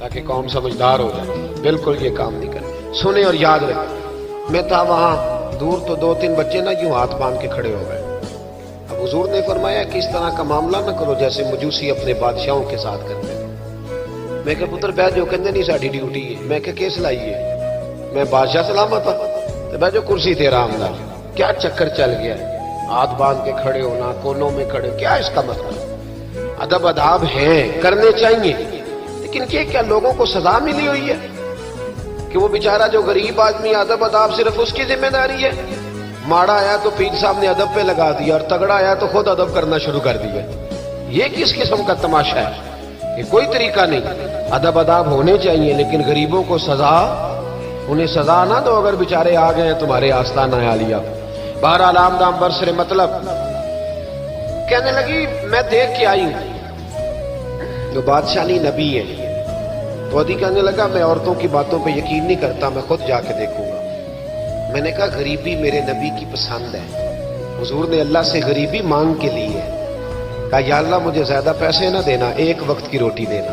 تاکہ قوم سمجھدار ہو جائے. بالکل یہ کام نہیں کرے. سنیں اور یاد رکھیں. میں تھا وہاں دور تو 2-3 بچے نا یوں ہاتھ باندھ کے کھڑے ہو گئے. اب حضور نے فرمایا کہ اس طرح کا معاملہ نہ کرو جیسے مجوسی اپنے بادشاہوں کے ساتھ کرتے ہیں. میں کہ پتر بیٹھ جو کہندے نہیں ساڈی ڈیوٹی ہے. میں کہ کیس لائیے میں بادشاہ سلامت ہوں تو بیٹھ جو کرسی تیرا آمدہ. کیا چکر چل گیا ہے ہاتھ باندھ کے کھڑے ہونا کونوں میں کھڑے. کیا اس کا مطلب؟ ادب اداب ہیں کرنے چاہیے لیکن یہ کیا لوگوں کو سزا ملی ہوئی ہے کہ وہ بیچارہ جو غریب آدمی ادب اداب صرف اس کی ذمہ داری ہے؟ ماڑا آیا تو پیر صاحب نے ادب پہ لگا دیا اور تگڑا آیا تو خود ادب کرنا شروع کر دیا. یہ کس قسم کا تماشا ہے؟ یہ کوئی طریقہ نہیں. ادب اداب ہونے چاہیے لیکن غریبوں کو سزا انہیں سزا نہ دو اگر بیچارے آ گئے تمہارے آستانہ عالیہ. بہرحال آمدام برسر مطلب کہنے لگی میں دیکھ کے آئی ہوں جو بادشاہ نہیں نبی ہے. تو ادھی کہنے لگا میں عورتوں کی باتوں پہ یقین نہیں کرتا میں خود جا کے دیکھوں گا. میں نے کہا غریبی میرے نبی کی پسند ہے. حضور نے اللہ سے غریبی مانگ کے لی ہے. کہا یا اللہ مجھے زیادہ پیسے نہ دینا ایک وقت کی روٹی دینا.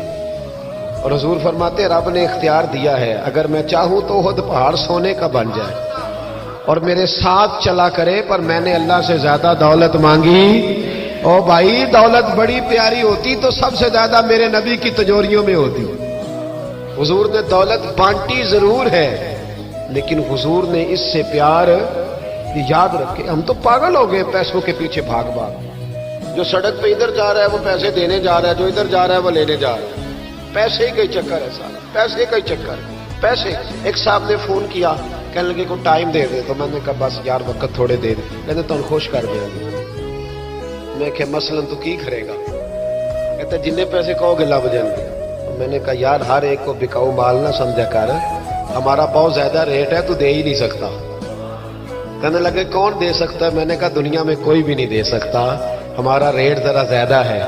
اور حضور فرماتے رب نے اختیار دیا ہے اگر میں چاہوں تو خود پہاڑ سونے کا بن جائے اور میرے ساتھ چلا کرے پر میں نے اللہ سے زیادہ دولت مانگی. او بھائی دولت بڑی پیاری ہوتی تو سب سے زیادہ میرے نبی کی تجوریوں میں ہوتی. حضور نے دولت بانٹی ضرور ہے لیکن حضور نے اس سے پیار یاد رکھے. ہم تو پاگل ہو گئے پیسوں کے پیچھے بھاگ بھاگ. جو سڑک پہ ادھر جا رہا ہے وہ پیسے دینے جا رہا ہے جو ادھر جا رہا ہے وہ لینے جا رہا ہے. پیسے کا ہی چکر ہے سارا. پیسے کا ہی چکر پیسے. ایک صاحب نے فون کیا کہنے لگے کو ٹائم دے دے تو میں نے کہا بس یار وقت تھوڑے دے دے. کہتے تو خوش کر دیا. میں کہ مثلاً تو کی کرے گا؟ کہتے جننے پیسے کہو گے لب جائیں گے. میں نے کہا یار ہر ایک کو بکاؤ مال نہ سمجھا کر ہمارا بہت زیادہ ریٹ ہے تو دے ہی نہیں سکتا. کہنے لگے کون دے سکتا ہے؟ میں نے کہا دنیا میں کوئی بھی نہیں دے سکتا ہمارا ریٹ ذرا زیادہ ہے.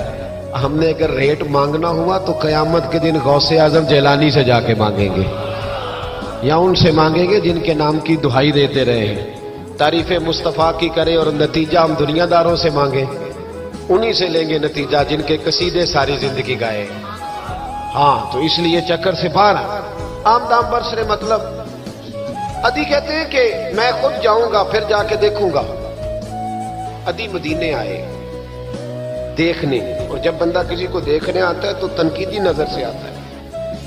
ہم نے اگر ریٹ مانگنا ہوا تو قیامت کے دن غوث اعظم جیلانی سے جا کے مانگیں گے یا ان سے مانگیں گے جن کے نام کی دہائی دیتے رہے ہیں. تعریف مصطفیٰ کی کرے اور نتیجہ ہم دنیا داروں سے مانگیں انہی سے لیں گے نتیجہ جن کے قصیدے ساری زندگی گائے. ہاں تو اس لیے چکر سے باہر آمدام برسر مطلب. ادھی کہتے ہیں کہ میں خود جاؤں گا پھر جا کے دیکھوں گا. ادھی مدینے آئے دیکھنے اور جب بندہ کسی کو دیکھنے آتا ہے تو تنقیدی نظر سے آتا ہے.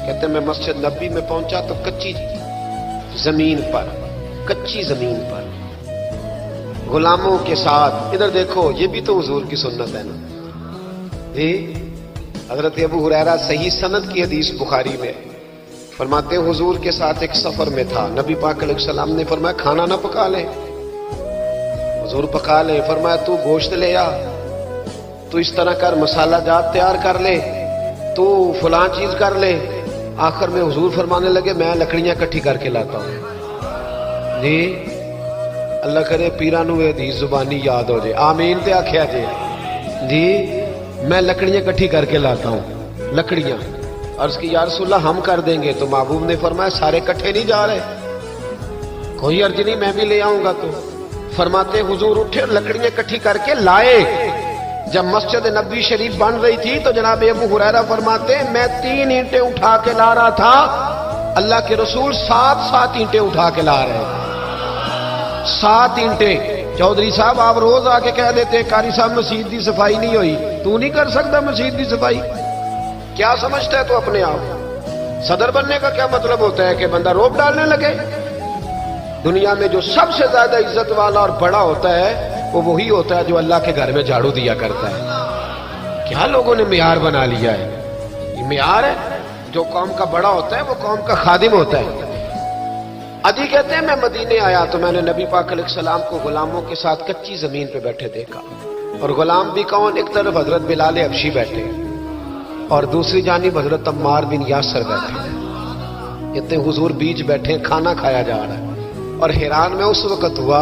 کہتے ہیں میں مسجد نبی میں پہنچا تو کچی زمین پر غلاموں کے ساتھ. ادھر دیکھو یہ بھی تو حضور کی سنت ہے نا جی. حضرت ابو ہریرہ صحیح سند کی حدیث بخاری میں فرماتے ہیں حضور کے ساتھ ایک سفر میں تھا. نبی پاک علیہ السلام نے فرمایا کھانا نہ پکا لے. حضور پکا لے. فرمایا تو گوشت لے آ, تو اس طرح کر مسالہ جات تیار کر لے, تو فلاں چیز کر لے. آخر میں حضور فرمانے لگے میں لکڑیاں کٹھی کر کے لاتا ہوں جی. اللہ کرے پیرانو حدیث زبانی یاد ہو جائے. آمین تے آخیا جی. میں لکڑیاں کٹھی کر کے لاتا ہوں. لکڑیاں عرض کی یا رسول اللہ ہم کر دیں گے. تو محبوب نے فرمایا سارے کٹھے نہیں جا رہے, کوئی عرض نہیں میں بھی لے آؤں گا. تو فرماتے حضور اٹھے اور لکڑیاں کٹھی کر کے لائے. جب مسجد نبوی شریف بن رہی تھی تو جناب ابو ہریرہ فرماتے میں 3 اینٹیں اٹھا کے لا رہا تھا, اللہ کے رسول 7 اینٹیں اٹھا کے لا رہے ہیں. 7 اینٹیں. چودھری صاحب آپ روز آ کے کہہ دیتے قاری صاحب مسجد کی صفائی نہیں ہوئی. تو نہیں کر سکتا مسجد کی صفائی؟ کیا سمجھتا ہے تو اپنے آپ؟ صدر بننے کا کیا مطلب ہوتا ہے کہ بندہ روپ ڈالنے لگے؟ دنیا میں جو سب سے زیادہ عزت والا اور بڑا ہوتا ہے وہ وہی ہوتا ہے جو اللہ کے گھر میں جھاڑو دیا کرتا ہے. کیا لوگوں نے معیار بنا لیا ہے؟ یہ معیار ہے. جو قوم کا بڑا ہوتا ہے وہ قوم کا خادم ہوتا ہے. ادھی کہتے ہیں میں مدینے آیا تو میں نے نبی پاک علیہ السلام کو غلاموں کے ساتھ کچی زمین پہ بیٹھے دیکھا. اور غلام بھی کون؟ ایک طرف حضرت بلال حبشی بیٹھے اور دوسری جانب حضرت عمار بن یاسر بیٹھے. اتنے حضور بیچ بیٹھے کھانا کھایا جا رہا ہے. اور حیران میں اس وقت ہوا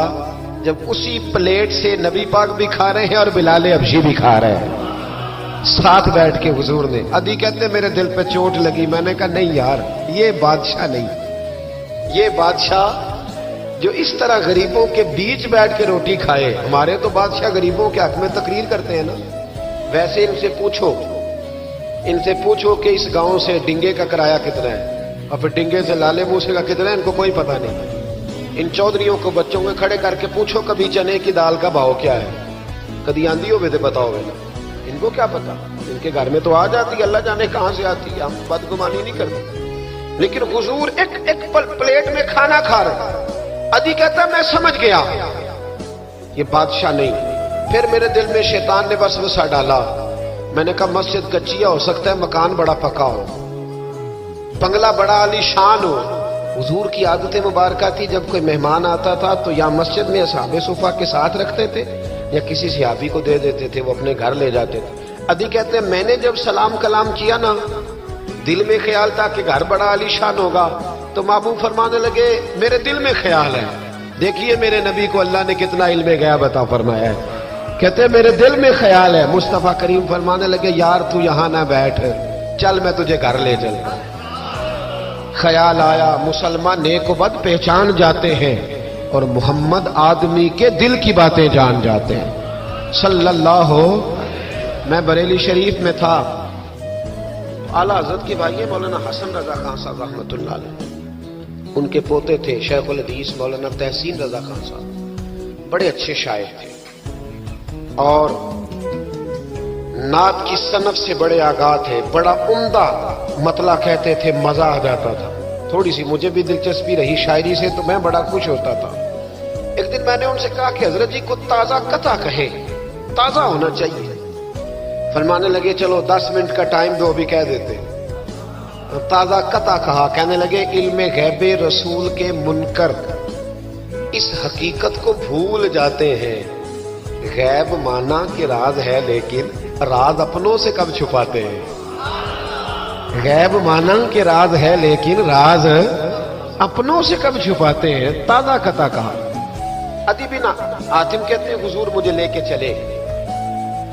جب اسی پلیٹ سے نبی پاک بھی کھا رہے ہیں اور بلال حبشی بھی کھا رہے ہیں ساتھ بیٹھ کے حضور نے. ادھی کہتے ہیں میرے دل پہ چوٹ لگی. میں نے کہا نہیں یار یہ بادشاہ نہیں, یہ بادشاہ جو اس طرح غریبوں کے بیچ بیٹھ کے روٹی کھائے. ہمارے تو بادشاہ غریبوں کے حق میں تقریر کرتے ہیں نا. ویسے ان سے پوچھو ان سے پوچھو کہ اس گاؤں سے ڈنگے کا کرایہ کتنا ہے، اور پھر ڈنگے سے لالے موسے کا کتنا ہے، ان کو کوئی پتہ نہیں۔ ان چودھریوں کو بچوں کو کھڑے کر کے پوچھو کبھی چنے کی دال کا بھاؤ کیا ہے، کدی آندھی ہو تو بتاؤ گے نا، ان کو کیا پتا، ان کے گھر میں تو آ جاتی، اللہ جانے کہاں سے آتی ہے، ہم بدگمانی نہیں کرتے۔ لیکن حضور ایک پلیٹ میں کھانا کھا رہے، ادھی کہتا میں سمجھ گیا یہ بادشاہ نہیں۔ پھر میرے دل میں شیطان نے وسوسہ ڈالا، میں نے کہا مسجد کچیا ہو سکتا ہے، مکان بڑا پکا ہو، بنگلہ بڑا عالی شان ہو۔ حضور کی عادت مبارکہ تھی جب کوئی مہمان آتا تھا تو یا مسجد میں اصحاب صفہ کے ساتھ رکھتے تھے یا کسی صحابی کو دے دیتے تھے، وہ اپنے گھر لے جاتے تھے۔ ادھی کہتے ہیں میں نے جب سلام کلام کیا نا، دل میں خیال تھا کہ گھر بڑا عالی شان ہوگا، تو محبوب فرمانے لگے میرے دل میں خیال ہے۔ دیکھیے میرے نبی کو اللہ نے کتنا علم غیب عطا فرمایا ہے، کہتے ہیں میرے دل میں خیال ہے۔ مصطفیٰ کریم فرمانے لگے یار تو یہاں نہ بیٹھ، چل میں تجھے گھر لے چلتا ہوں۔ خیال آیا مسلمان نیک و بد پہچان جاتے ہیں اور محمد آدمی کے دل کی باتیں جان جاتے ہیں صلی اللہ ہو۔ میں بریلی شریف میں تھا، اعلیٰ حضرت کے بھائی مولانا حسن رضا خان صاحب رحمۃ اللہ علیہ، ان کے پوتے تھے شیخ الحدیث مولانا تحسین رضا خان صاحب، بڑے اچھے شاعر تھے اور نعت کی صنف سے بڑے آگاہ تھے، بڑا عمدہ مطلع کہتے تھے، مزہ آ جاتا تھا۔ تھوڑی سی مجھے بھی دلچسپی رہی شاعری سے تو میں بڑا خوش ہوتا تھا۔ ایک دن میں نے ان سے کہا کہ حضرت جی کو تازہ قطع کہے، تازہ ہونا چاہیے۔ فرمانے لگے چلو 10 منٹ کا ٹائم دو، بھی کہہ دیتے۔ تازہ قطع کہا، کہنے لگے علم غیب رسول کے منکر اس حقیقت کو بھول جاتے ہیں، غیب مانا کہ راز ہے لیکن راز اپنوں سے کب چھپاتے ہیں۔ غیب مانا کہ راز ہے لیکن راز اپنوں سے کب چھپاتے ہیں۔ تازہ قطع کہا۔ ادیب حاتم کہتے ہیں حضور مجھے لے کے چلے،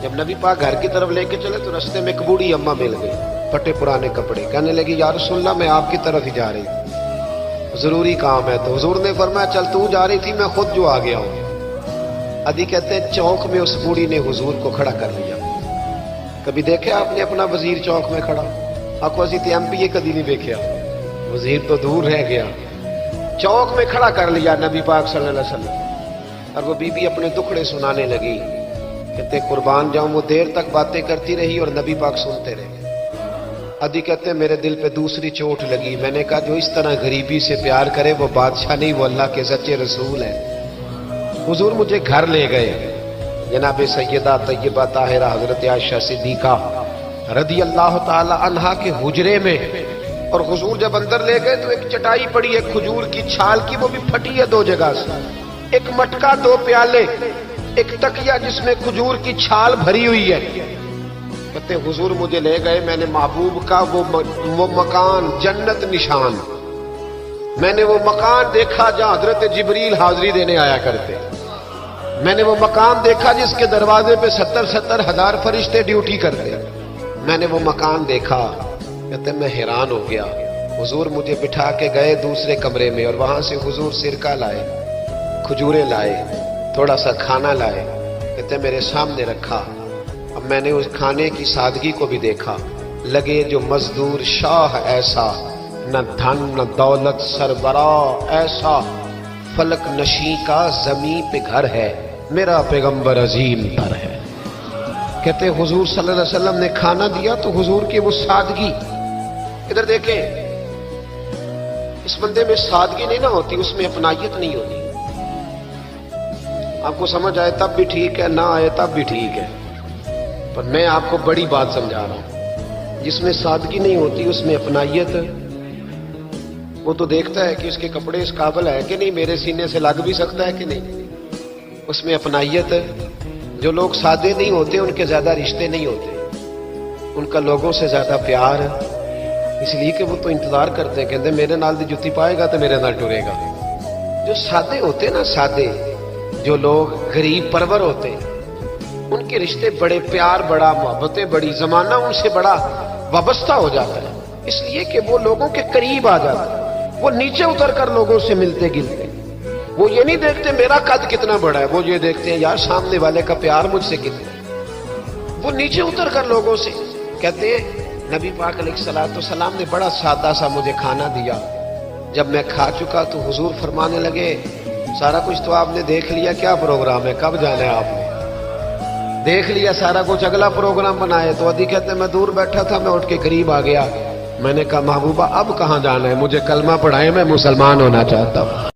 جب نبی پاک گھر کی طرف لے کے چلے تو رستے میں ایک بوڑھی اماں مل گئی، پھٹے پرانے کپڑے، کہنے لگی یا رسول اللہ میں آپ کی طرف ہی جا رہی ہوں، ضروری کام ہے۔ تو حضور نے فرمایا چل تو جا رہی تھی، میں خود جو آ گیا ہوں۔ ادھی کہتے ہیں چوک میں اس بوڑھی نے حضور کو کھڑا کر لیا۔ کبھی دیکھے آپ نے اپنا وزیر چوک میں کھڑا؟ آپ کو اسی ایم پی کدی نہیں دیکھا، وزیر تو دور رہ گیا، چوک میں کھڑا کر لیا نبی پاک صلی اللہ علیہ وسلم۔ اور وہ بی بی اپنے دکھڑے سنانے لگی، کہتے قربان جاؤں وہ دیر تک باتیں کرتی رہی اور نبی پاک سنتے رہے۔ ادھی کہتے ہیں میرے دل پہ دوسری چوٹ لگی، میں نے کہا جو اس طرح غریبی سے پیار کرے وہ بادشاہ نہیں، وہ اللہ کے سچے رسول ہیں۔ حضور مجھے گھر لے گئے، جناب سیدہ طیبہ طاہرہ حضرت عائشہ صدیقہ رضی اللہ تعالی عنہا کے حجرے میں، اور حضور جب اندر لے گئے تو ایک چٹائی پڑی ہے کھجور کی چھال کی، وہ بھی پھٹی ہے 2 جگہ سے، ایک مٹکا 2 پیالے، ایک تکیہ جس میں کھجور کی چھال بھری ہوئی ہے۔ کہتے حضور مجھے لے گئے، میں نے محبوب کا وہ مکان جنت نشان، میں نے وہ مکان دیکھا جہاں حضرت جبریل حاضری دینے آیا کرتے، میں نے وہ مکان دیکھا جس کے دروازے پہ 70 ہزار فرشتے ڈیوٹی کرتے، میں نے وہ مکان دیکھا۔ کہتے میں حیران ہو گیا۔ حضور مجھے بٹھا کے گئے دوسرے کمرے میں، اور وہاں سے حضور سرکہ لائے، کھجوریں لائے، تھوڑا سا کھانا لائے، کہتے میرے سامنے رکھا۔ اب میں نے اس کھانے کی سادگی کو بھی دیکھا، لگے جو مزدور شاہ ایسا، نہ دھن نہ دولت سربراہ ایسا، فلک نشیں کا زمین پہ گھر ہے، میرا پیغمبر عظیم تر ہے۔ کہتے حضور صلی اللہ علیہ وسلم نے کھانا دیا تو حضور کی وہ سادگی، ادھر دیکھیں اس بندے میں سادگی نہیں نہ ہوتی، اس میں اپنائیت نہیں ہوتی۔ آپ کو سمجھ آئے تب بھی ٹھیک ہے، نہ آئے تب بھی ٹھیک ہے، پر میں آپ کو بڑی بات سمجھا رہا ہوں۔ جس میں سادگی نہیں ہوتی اس میں اپنائیت، وہ تو دیکھتا ہے کہ اس کے کپڑے اس قابل ہے کہ نہیں، میرے سینے سے لگ بھی سکتا ہے کہ نہیں، اس میں اپنائیت۔ جو لوگ سادے نہیں ہوتے ان کے زیادہ رشتے نہیں ہوتے، ان کا لوگوں سے زیادہ پیار، اس لیے کہ وہ تو انتظار کرتے ہیں، کہتے ہیں میرے نال دی جتی پائے گا تو میرے نال ٹرے گا۔ جو سادے ہوتے نا، سادے جو لوگ غریب پرور ہوتے، ان کے رشتے بڑے پیار، بڑا محبتیں، بڑی زمانہ ان سے بڑا وابستہ ہو جاتا ہے، اس لیے کہ وہ لوگوں کے قریب آ جاتا ہے، وہ نیچے اتر کر لوگوں سے ملتے گلتے، وہ یہ نہیں دیکھتے میرا قد کتنا بڑا ہے، وہ یہ دیکھتے ہیں یار سامنے والے کا پیار مجھ سے کتنا ہے۔ وہ نیچے اتر کر لوگوں سے کہتے ہیں نبی پاک علیہ الصلوۃ والسلام نے بڑا سادہ سا مجھے کھانا دیا. جب میں کھا چکا تو حضور فرمانے لگے سارا کچھ تو آپ نے دیکھ لیا, کیا پروگرام ہے, کب جانا ہے آپ نے؟ دیکھ لیا سارا کچھ, اگلا پروگرام بنائے. تو عدی کہتے ہیں میں دور بیٹھا تھا, میں اٹھ کے قریب آ گیا. میں نے کہا محبوبہ اب کہاں جانا ہے, مجھے کلمہ پڑھائے, میں مسلمان ہونا چاہتا ہوں.